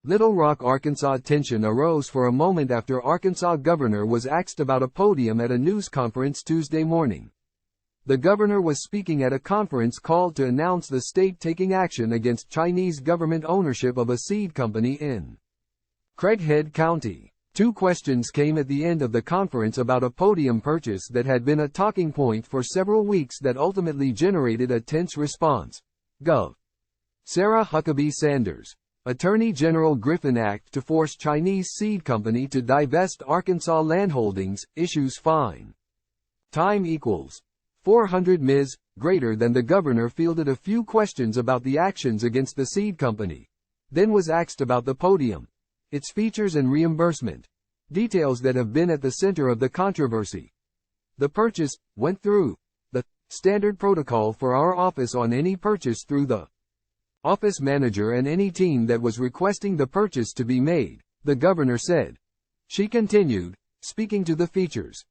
Little Rock, Arkansas. Tension arose for a moment after Arkansas governor was asked about a podium at a news conference Tuesday morning. The governor was speaking at a conference called to announce the state taking action against Chinese government ownership of a seed company in Craighead County. Two questions came at the end of the conference about a podium purchase that had been a talking point for several weeks that ultimately generated a tense response. Gov. Sarah Huckabee Sanders, Attorney General Griffin Act to force Chinese seed company to divest Arkansas landholdings, issues fine. Time equals 400 Ms. Greater than. The governor fielded a few questions about the actions against the seed company, then was asked about the podium, its features and reimbursement, details that have been at the center of the controversy. The purchase went through the standard protocol for our office on any purchase through the office manager and any team that was requesting the purchase to be made, the governor said. She continued, speaking to the features.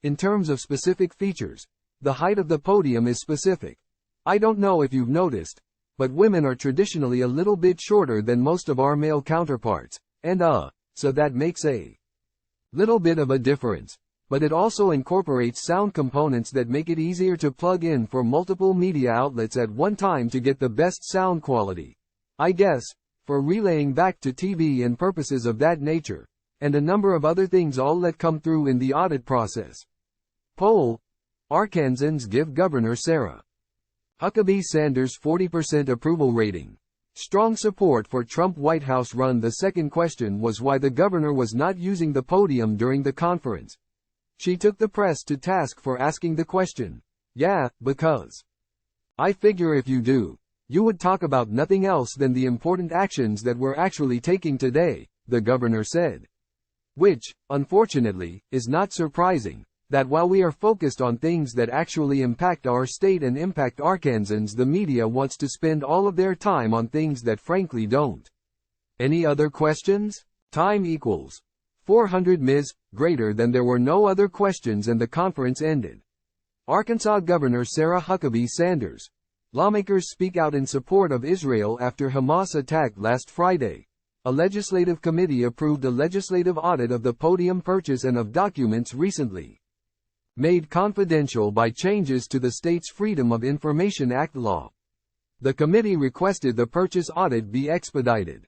In terms of specific features, the height of the podium is specific. I don't know if you've noticed, but women are traditionally a little bit shorter than most of our male counterparts, and so that makes a little bit of a difference. But it also incorporates sound components that make it easier to plug in for multiple media outlets at one time to get the best sound quality. I guess, for relaying back to TV and purposes of that nature, and a number of other things all let come through in the audit process. Poll. Arkansans give Governor Sarah Huckabee Sanders 40% approval rating. Strong support for Trump White House run. The second question was why the governor was not using the podium during the conference. She took the press to task for asking the question. Yeah, because I figure if you do, you would talk about nothing else than the important actions that we're actually taking today, the governor said. Which, unfortunately, is not surprising, that while we are focused on things that actually impact our state and impact Arkansans, the media wants to spend all of their time on things that frankly don't. Any other questions? Time equals 400 Ms. Greater than. There were no other questions and the conference ended. Arkansas Governor Sarah Huckabee Sanders. Lawmakers speak out in support of Israel after Hamas attack last Friday. A legislative committee approved a legislative audit of the podium purchase and of documents recently made confidential by changes to the state's Freedom of Information Act law. The committee requested the purchase audit be expedited.